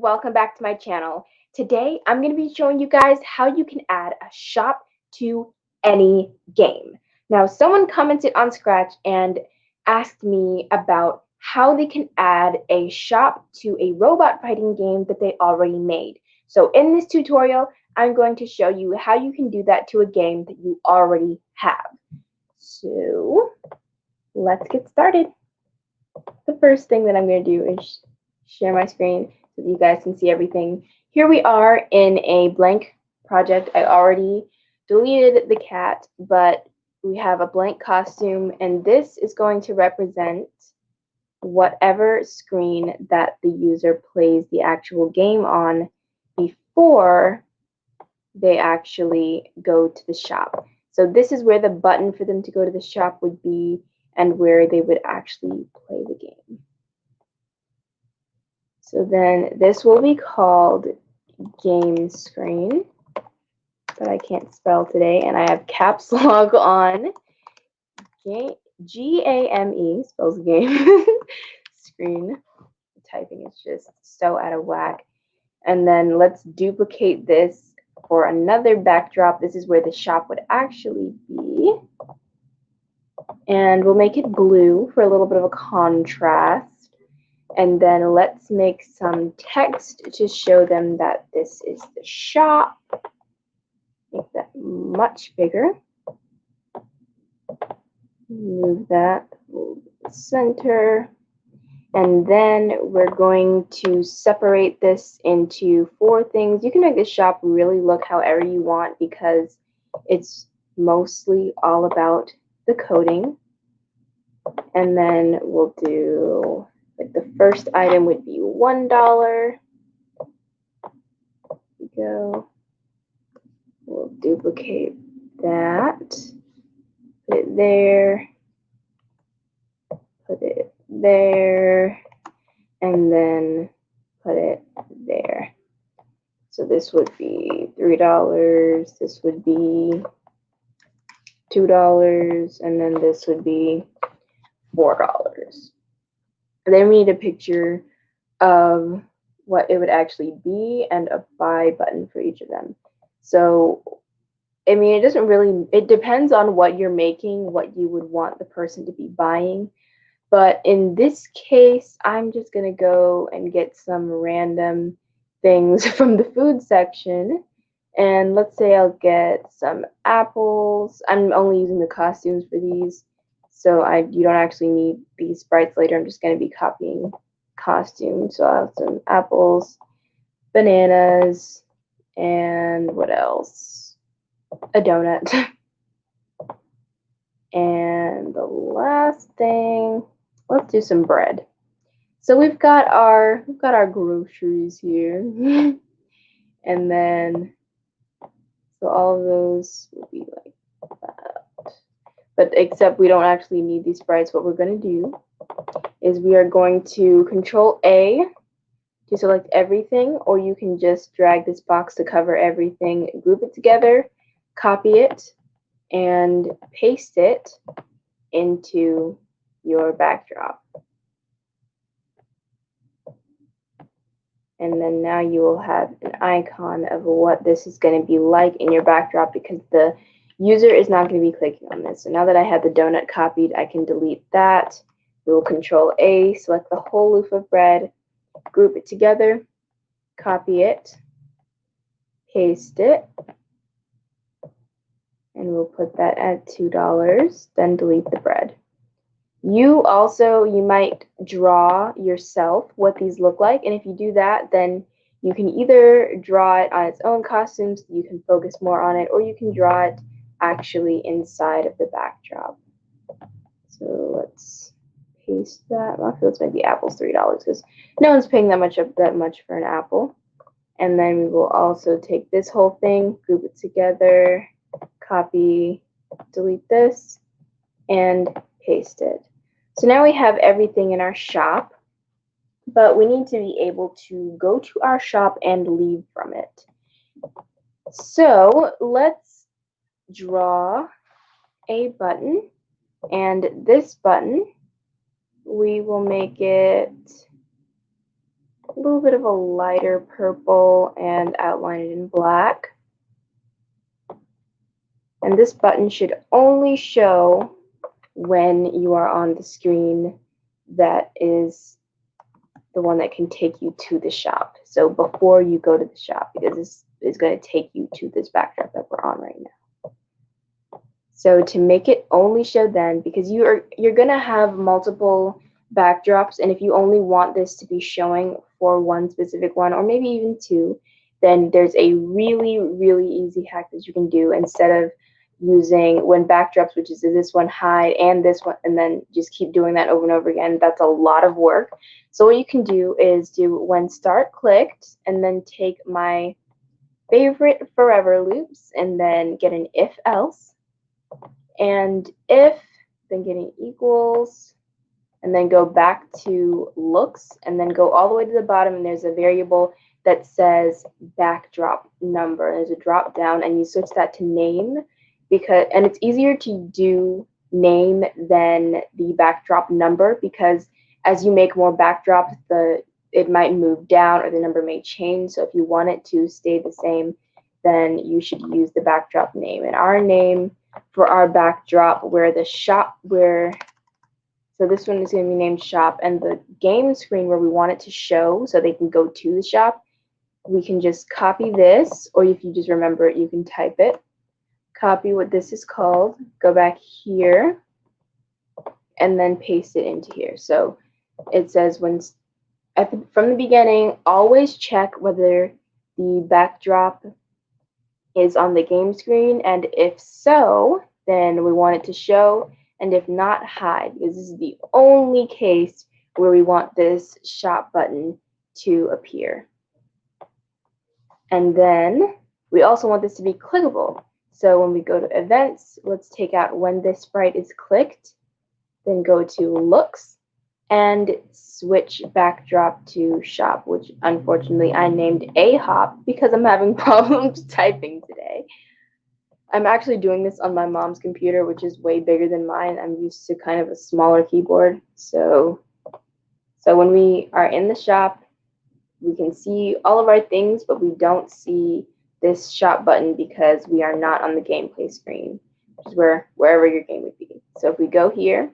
welcome back to my channel. Today I'm going to be showing you guys how you can add a shop to any game. Now someone commented on Scratch and asked me about how they can add a shop to a robot fighting game that they already made. So in this tutorial I'm going to show you how you can do that to a game that you already have. So let's get started. The first thing that I'm going to do is share my screen so that you guys can see everything. Here we are in a blank project. I already deleted the cat, but we have a blank costume, and this is going to represent whatever screen that the user plays the actual game on before they actually go to the shop. So this is where the button for them to go to the shop would be and where they would actually play the game. So then this will be called game screen, but I can't spell today, and I have caps lock on. G-A-M-E spells game. Screen. Typing is just so out of whack. And then let's duplicate this for another backdrop. This is where the shop would actually be. And we'll make it blue for a little bit of a contrast. And then let's make some text to show them that this is the shop. Make that much bigger. Move that to the center. And then we're going to separate this into 4 things. You can make this shop really look however you want because it's mostly all about the coding. And then we'll do, like, the first item would be $1. Go. We'll duplicate that. Put it there. Put it there. And then put it there. So this would be $3. This would be $2. And then this would be $4. Then we need a picture of what it would actually be and a buy button for each of them. So, I mean, it doesn't really, it depends on what you're making, what you would want the person to be buying. But in this case, I'm just going to go and get some random things from the food section. And let's say I'll get some apples. I'm only using the costumes for these. So you don't actually need these sprites later. I'm just going to be copying costumes. So I'll have some apples, bananas, and what else? A donut. And the last thing, let's do some bread. So we've got our groceries here. And then so all of those will be like that. But except we don't actually need these sprites. What we're going to do is we are going to Control A to select everything, or you can just drag this box to cover everything, group it together, copy it, and paste it into your backdrop. And then now you will have an icon of what this is going to be like in your backdrop because the user is not going to be clicking on this. So now that I have the donut copied, I can delete that. We will Control A, select the whole loaf of bread, group it together, copy it, paste it, and we'll put that at $2, then delete the bread. You might draw yourself what these look like, and if you do that, then you can either draw it on its own costume so you can focus more on it, or you can draw it actually inside of the backdrop. So let's paste that. Well, let's maybe apples $3 because no one's paying that much for an apple. And then we will also take this whole thing, group it together, copy, delete this, and paste it. So now we have everything in our shop, but we need to be able to go to our shop and leave from it. So let's draw a button, and this button we will make it a little bit of a lighter purple and outline it in black. And this button should only show when you are on the screen that is the one that can take you to the shop. So before you go to the shop, because this is going to take you to this backdrop that we're on right now. So to make it only show then, because you're going to have multiple backdrops, and if you only want this to be showing for one specific one, or maybe even two, then there's a really, really easy hack that you can do. Instead of using when backdrops, which is this one, hide, and this one, and then just keep doing that over and over again, that's a lot of work. So what you can do is do when start clicked, and then take my favorite forever loops, and then get an if else, and if, then getting equals, and then go back to looks, and then go all the way to the bottom, and there's a variable that says backdrop number. There's a drop down, and you switch that to name, because, and it's easier to do name than the backdrop number, because as you make more backdrops, it might move down or the number may change. So if you want it to stay the same, then you should use the backdrop name. And our name for our backdrop, where the shop, so this one is going to be named shop, and the game screen where we want it to show so they can go to the shop, we can just copy this, or if you just remember it, you can type it. Copy what this is called, go back here, and then paste it into here. So it says from the beginning, always check whether the backdrop is on the game screen, and if so, then we want it to show, and if not, hide, because this is the only case where we want this shop button to appear. And then we also want this to be clickable. So when we go to events, let's take out when this sprite is clicked, then go to looks, and switch backdrop to shop, which unfortunately I named a hop because I'm having problems typing today. I'm actually doing this on my mom's computer, which is way bigger than mine. I'm used to kind of a smaller keyboard. So when we are in the shop, we can see all of our things, but we don't see this shop button because we are not on the gameplay screen, which is wherever your game would be. So if we go here,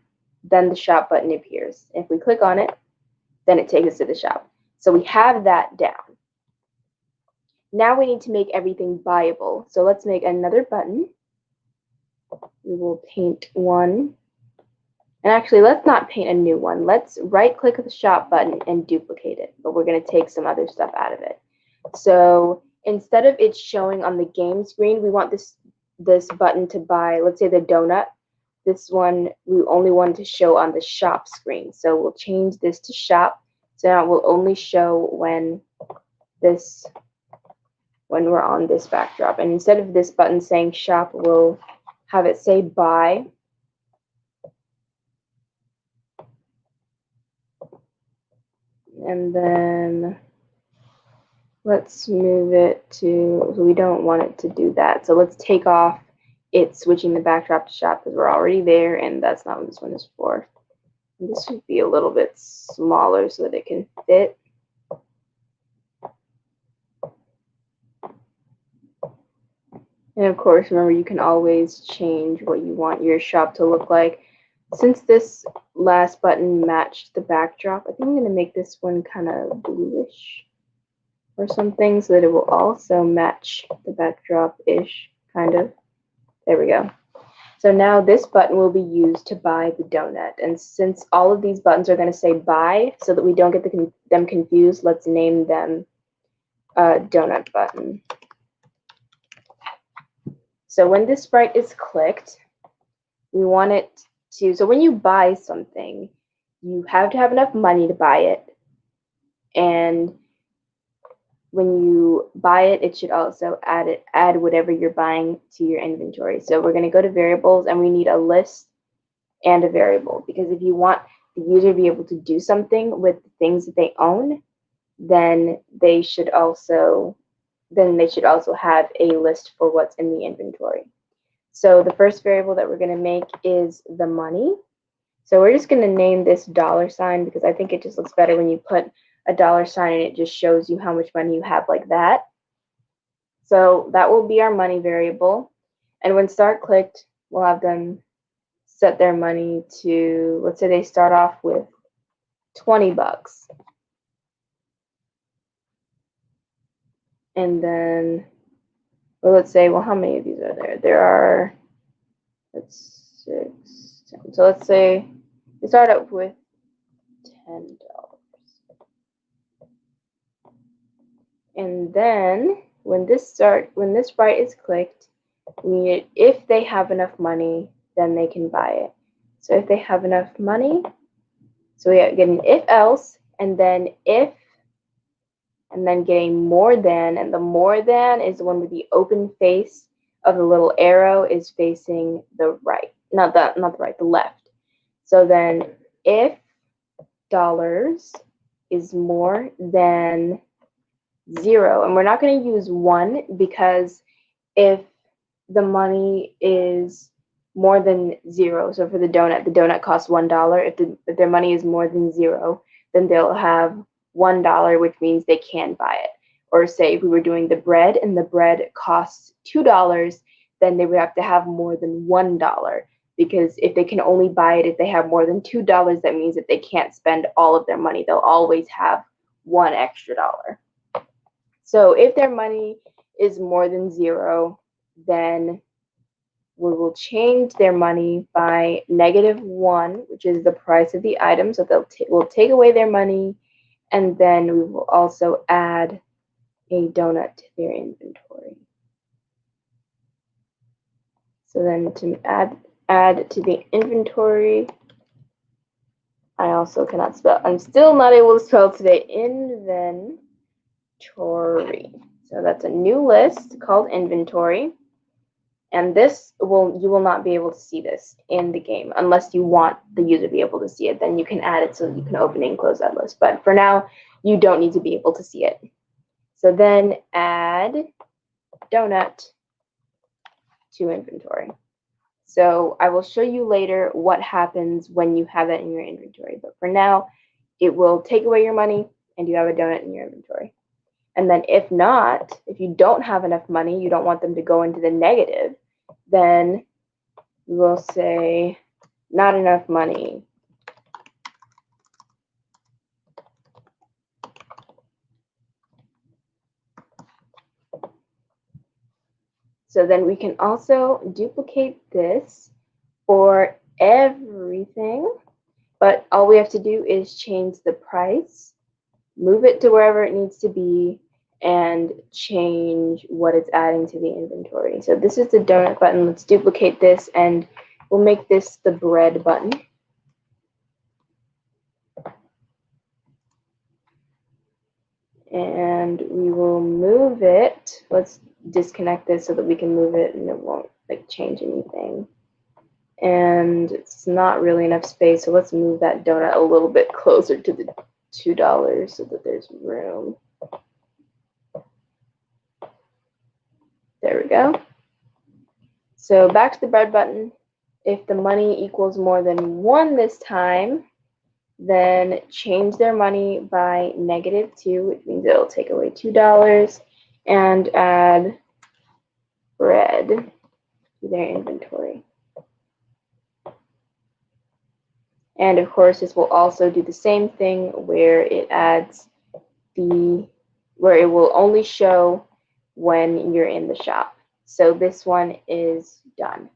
then the shop button appears. If we click on it, then it takes us to the shop. So we have that down. Now we need to make everything buyable. So let's make another button. We will paint one. And actually, let's not paint a new one. Let's right-click the shop button and duplicate it. But we're going to take some other stuff out of it. So instead of it showing on the game screen, we want this button to buy, let's say the donut. This one, we only want to show on the shop screen. So we'll change this to shop. So now it will only show when we're on this backdrop. And instead of this button saying shop, we'll have it say buy. And then let's move it to, we don't want it to do that. So let's take off it switching the backdrop to shop because we're already there, and that's not what this one is for. And this should be a little bit smaller so that it can fit. And of course, remember, you can always change what you want your shop to look like. Since this last button matched the backdrop, I think I'm going to make this one kind of bluish or something so that it will also match the backdrop-ish, kind of. There we go. So now this button will be used to buy the donut. And since all of these buttons are going to say buy, so that we don't get them confused, let's name them donut button. So when this sprite is clicked, we want it to, so when you buy something, you have to have enough money to buy it. And when you buy it, it should also add whatever you're buying to your inventory. So we're going to go to variables, and we need a list and a variable, because if you want the user to be able to do something with the things that they own, then they should also have a list for what's in the inventory. So the first variable that we're going to make is the money. So we're just going to name this $, because I think it just looks better when you put a dollar sign, and it just shows you how much money you have like that. So that will be our money variable. And when start clicked, we'll have them set their money to, let's say they start off with 20 bucks. And then, well, let's say, well, how many of these are there? There are, that's 6, 10. So let's say we start up with $10. And then when this bright is clicked, we need, if they have enough money, then they can buy it. So if they have enough money, so we get an if else, and then if, and then getting more than, and the more than is the one with the open face of the little arrow is facing the right, not the right, the left. So then if dollars is more than 0, and we're not going to use 1 because if the money is more than 0, so for the donut costs $1. If their money is more than 0, then they'll have $1, which means they can buy it. Or say if we were doing the bread and the bread costs $2, then they would have to have more than $1, because if they can only buy it if they have more than $2, that means that they can't spend all of their money. They'll always have $1 extra. So if their money is more than 0, then we will change their money by -1, which is the price of the item. So we'll take away their money, and then we will also add a donut to their inventory. So then to add to the inventory, I also cannot spell. I'm still not able to spell today. Inventory. So that's a new list called inventory. And you will not be able to see this in the game unless you want the user to be able to see it. Then you can add it so you can open and close that list. But for now, you don't need to be able to see it. So then add donut to inventory. So I will show you later what happens when you have that in your inventory. But for now, it will take away your money and you have a donut in your inventory. And then if not, if you don't have enough money, you don't want them to go into the negative, then we'll say not enough money. So then we can also duplicate this for everything, but all we have to do is change the price, move it to wherever it needs to be, and change what it's adding to the inventory. So this is the donut button. Let's duplicate this, and we'll make this the bread button. And we will move it. Let's disconnect this so that we can move it and it won't change anything. And it's not really enough space, so let's move that donut a little bit closer to the $2 so that there's room. There we go. So back to the bread button. If the money equals more than 1 this time, then change their money by -2, which means it'll take away $2, and add bread to their inventory. And of course, this will also do the same thing where it adds where it will only show when you're in the shop. So this one is done.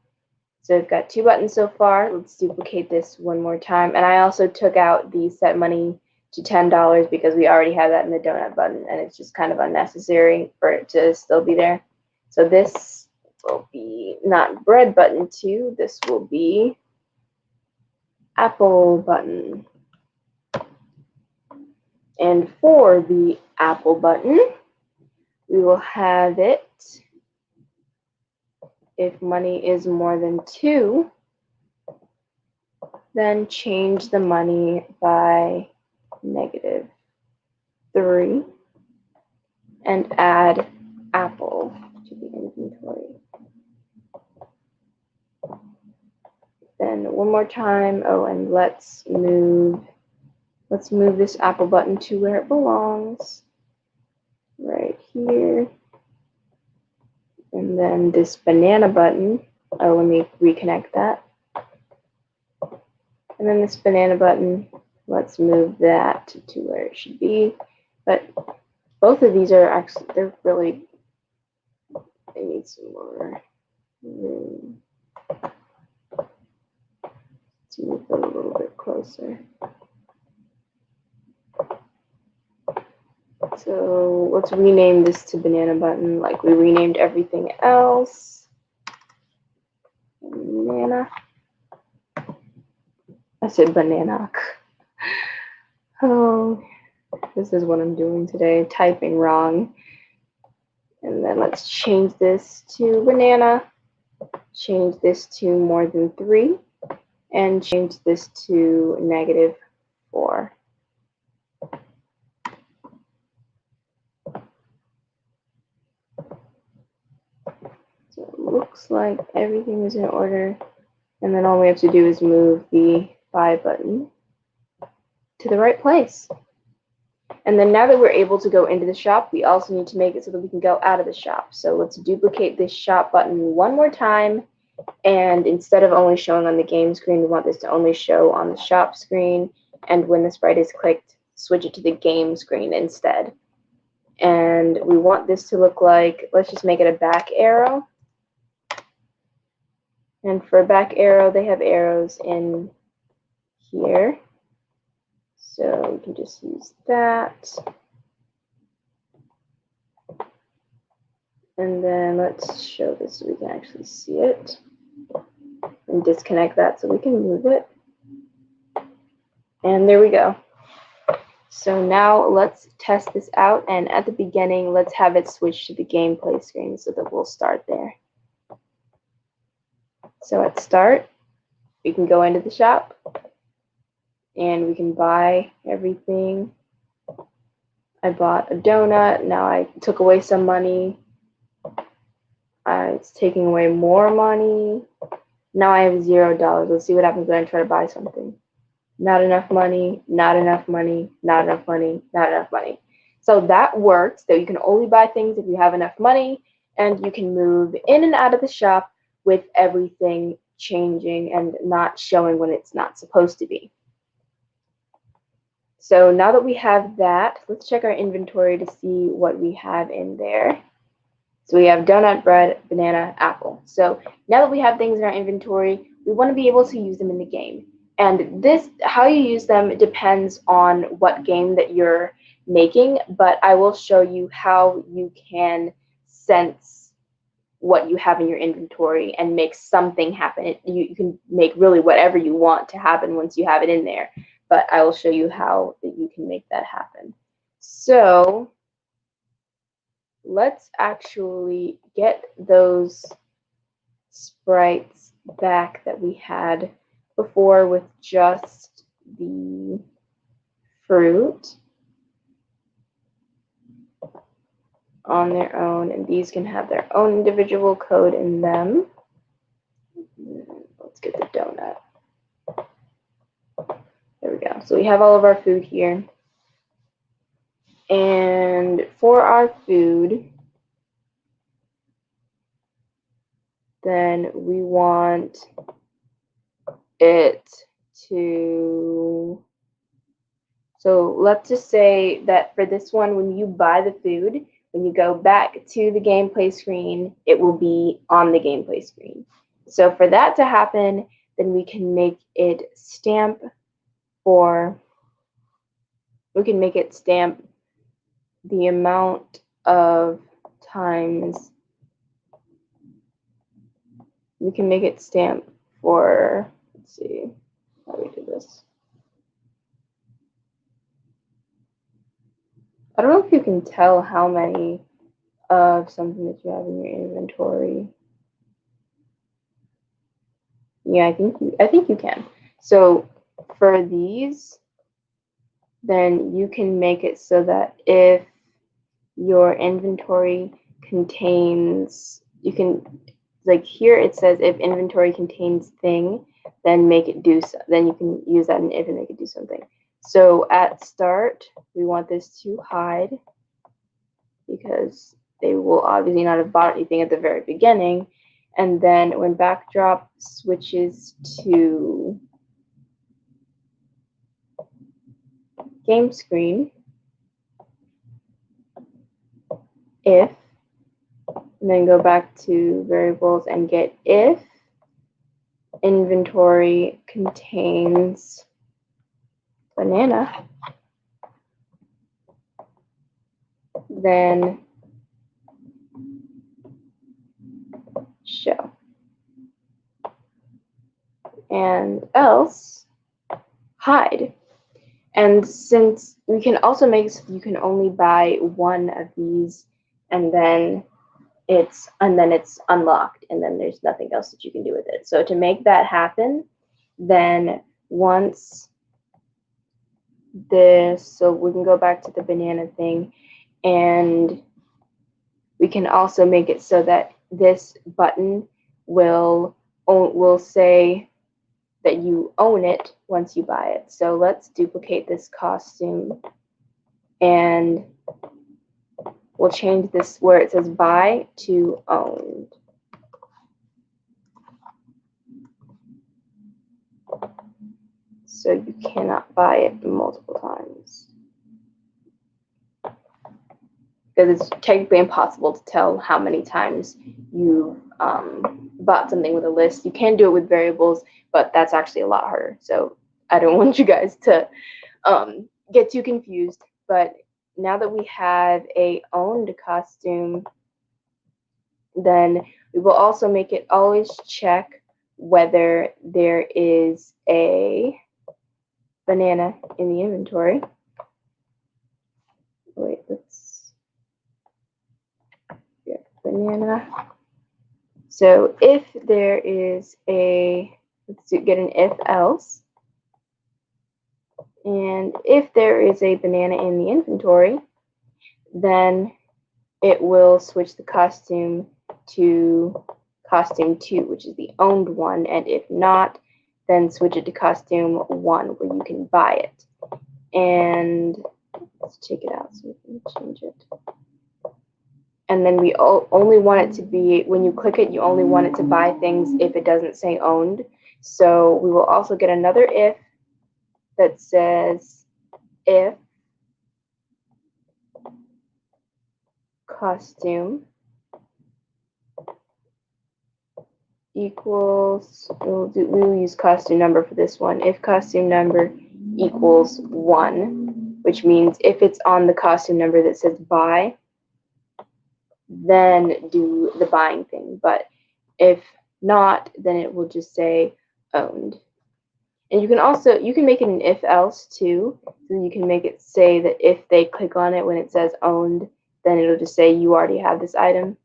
So we've got 2 buttons so far. Let's duplicate this one more time. And I also took out the set money to $10 because we already have that in the donut button, and it's just kind of unnecessary for it to still be there. So this will be not bread button 2. This will be apple button. And for the apple button, we will have it, if money is more than 2, then change the money by -3 and add apple to the inventory. Then one more time. Oh, and let's move Let's move this apple button to where it belongs. Right here. And then this banana button. Oh, let me reconnect that. And then this banana button, let's move that to where it should be. But both of these are actually, they're really, they need some more room. Let's move them a little bit closer. So let's rename this to banana button like we renamed everything else. Banana. I said banana. Oh, this is what I'm doing today, typing wrong. And then let's change this to banana, change this to more than 3, and change this to -4. So it looks like everything is in order. And then all we have to do is move the buy button to the right place. And then now that we're able to go into the shop, we also need to make it so that we can go out of the shop. So let's duplicate this shop button one more time. And instead of only showing on the game screen, we want this to only show on the shop screen. And when the sprite is clicked, switch it to the game screen instead. And we want this to look like, let's just make it a back arrow. And for a back arrow, they have arrows in here. So we can just use that. And then let's show this so we can actually see it. And disconnect that so we can move it. And there we go. So now let's test this out. And at the beginning, let's have it switch to the gameplay screen so that we'll start there. So at start, we can go into the shop. And we can buy everything. I bought a donut. Now I took away some money. It's taking away more money. Now I have $0. Let's see what happens when I try to buy something. Not enough money, not enough money, not enough money, not enough money. So that works, that you can only buy things if you have enough money, and you can move in and out of the shop with everything changing and not showing when it's not supposed to be. So now that we have that, let's check our inventory to see what we have in there. So we have donut, bread, banana, apple. So now that we have things in our inventory, we want to be able to use them in the game. And this, how you use them depends on what game that you're making, but I will show you how you can sense what you have in your inventory and make something happen. You can make really whatever you want to happen once you have it in there, but I will show you how that you can make that happen. So let's actually get those sprites back that we had before with just the fruit on their own, and these can have their own individual code in them. Let's get the donut. There we go. So we have all of our food here. And for our food, then we want it to, so let's just say that for this one, when you buy the food, when you go back to the gameplay screen, it will be on the gameplay screen. So for that to happen, then we can make it stamp for, we can make it stamp the amount of times, we can make it stamp for, let's see how we do this. I don't know if you can tell how many of something that you have in your inventory. Yeah, I think you can. So for these, then you can make it so that if your inventory contains, you can, like here it says if inventory contains thing, then make it do so, then you can use that in if and make it do something. So at start, we want this to hide because they will obviously not have bought anything at the very beginning. And then when backdrop switches to game screen, if, and then go back to variables and get if inventory contains banana, then show. And else hide. And since we can also make it so you can only buy one of these, and then it's unlocked, and then there's nothing else that you can do with it. So to make that happen, then once this, so we can go back to the banana thing, and we can also make it so that this button will say that you own it once you buy it. So let's duplicate this costume, and we'll change this where it says buy to owned. So you cannot buy it multiple times, because it's technically impossible to tell how many times you've bought something with a list. You can do it with variables, but that's actually a lot harder. So I don't want you guys to get too confused. But now that we have a owned costume, then we will also make it always check whether there is a banana in the inventory. Wait, let's get banana. So if there is a, let's get an if else. And if there is a banana in the inventory, then it will switch the costume to costume 2, which is the owned one. And if not, then switch it to costume 1, where you can buy it. And let's take it out so we can change it. And then we only want it to be, when you click it, you only want it to buy things if it doesn't say owned. So we will also get another if that says if costume equals, we will use costume number for this one. If costume number equals 1, which means if it's on the costume number that says buy, then do the buying thing. But if not, then it will just say owned. And you can make it an if else too. So you can make it say that if they click on it when it says owned, then it'll just say you already have this item.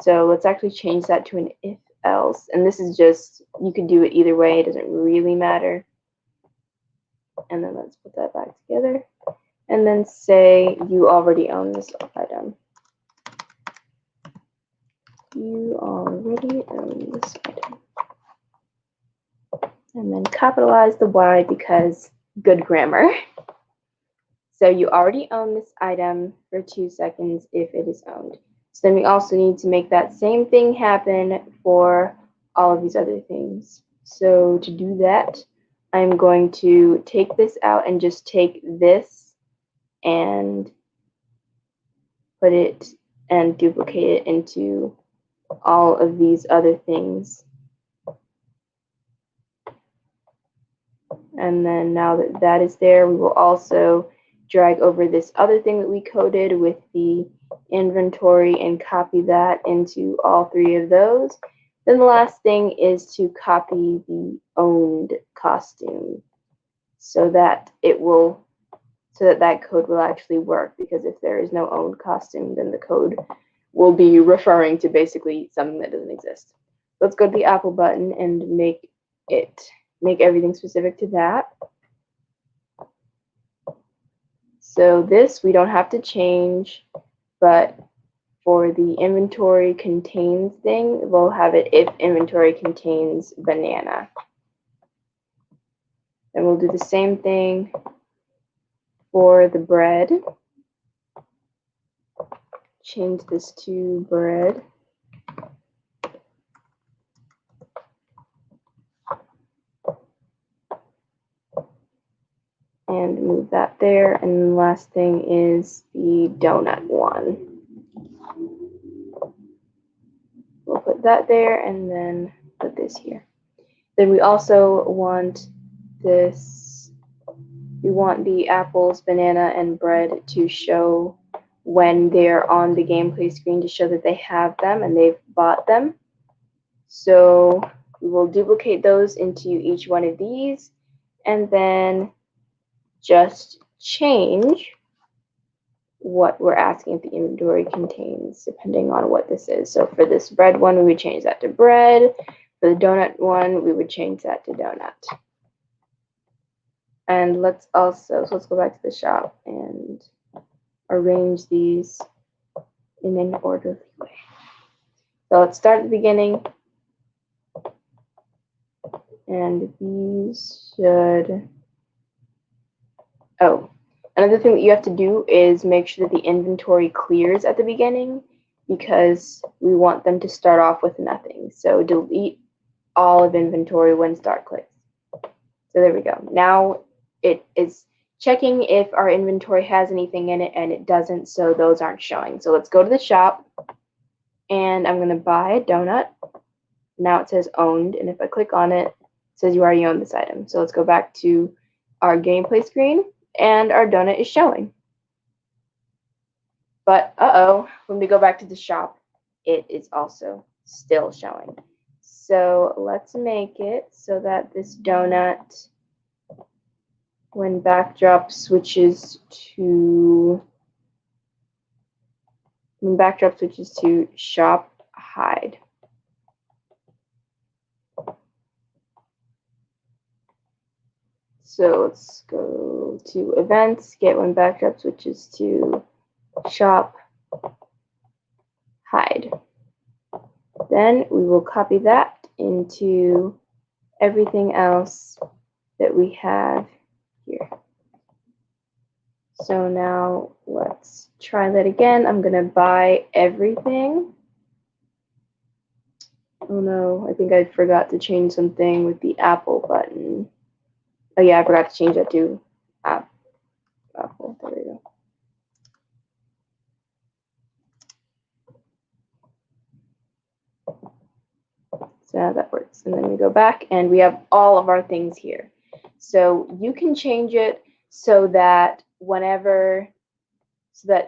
So let's actually change that to an if else. And this is just, you can do it either way, it doesn't really matter. And then let's put that back together. And then say you already own this item. You already own this item. And then capitalize the Y because good grammar. So you already own this item for 2 seconds if it is owned. So then we also need to make that same thing happen for all of these other things. So to do that, I'm going to take this out and just take this and put it and duplicate it into all of these other things. And then now that that is there, we will also drag over this other thing that we coded with the inventory and copy that into all 3 of those. Then the last thing is to copy the owned costume so that it will, so that that code will actually work, because if there is no owned costume, then the code will be referring to basically something that doesn't exist. Let's go to the Apple button and make everything specific to that. So this we don't have to change, but for the inventory contains thing, we'll have it if inventory contains banana. And we'll do the same thing for the bread, change this to bread. And move that there. And the last thing is the donut one. We'll put that there and then put this here. Then we also want this, we want the apples, banana, and bread to show when they're on the gameplay screen to show that they have them and they've bought them. So we will duplicate those into each one of these and then just change what we're asking if the inventory contains, depending on what this is. So for this bread one, we would change that to bread. For the donut one, we would change that to donut. And let's go back to the shop and arrange these in an orderly way. So let's start at the beginning. And these should, another thing that you have to do is make sure that the inventory clears at the beginning because we want them to start off with nothing. So delete all of inventory when start clicks. So there we go. Now it is checking if our inventory has anything in it, and it doesn't, so those aren't showing. So let's go to the shop, and I'm going to buy a donut. Now it says owned, and if I click on it, it says you already own this item. So let's go back to our gameplay screen, and our donut is showing. But when we go back to the shop, it is also still showing. So let's make it so that this donut, when backdrop switches to shop, hide. So let's go to events, get when backdrop switches to shop, hide. Then we will copy that into everything else that we have here. So now let's try that again. I'm going to buy everything. Oh no, I think I forgot to change something with the Apple button. Oh yeah, I forgot to change that to Apple. There we go. So now that works. And then we go back and we have all of our things here. So you can change it so that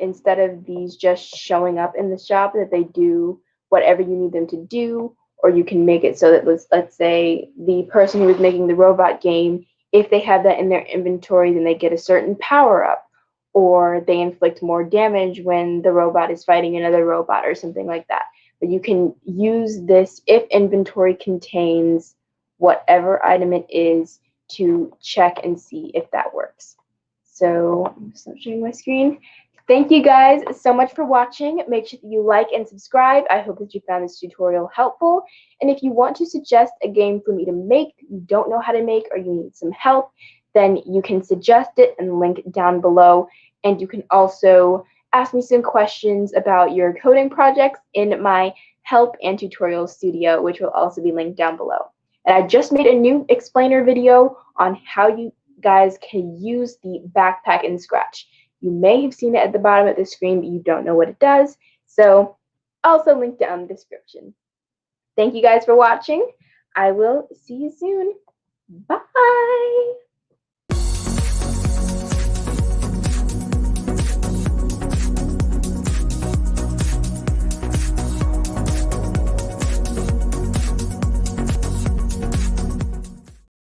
instead of these just showing up in the shop, that they do whatever you need them to do, or you can make it so that, let's say the person who is making the robot game, if they have that in their inventory, then they get a certain power up, or they inflict more damage when the robot is fighting another robot or something like that. But you can use this if inventory contains whatever item it is to check and see if that works. So I'm just not showing my screen. Thank you guys so much for watching. Make sure that you like and subscribe. I hope that you found this tutorial helpful. And if you want to suggest a game for me to make that you don't know how to make, or you need some help, then you can suggest it and link it down below. And you can also ask me some questions about your coding projects in my help and tutorial studio, which will also be linked down below. And I just made a new explainer video on how you guys can use the backpack in Scratch. You may have seen it at the bottom of the screen, but you don't know what it does. So also linked down in the description. Thank you guys for watching. I will see you soon. Bye.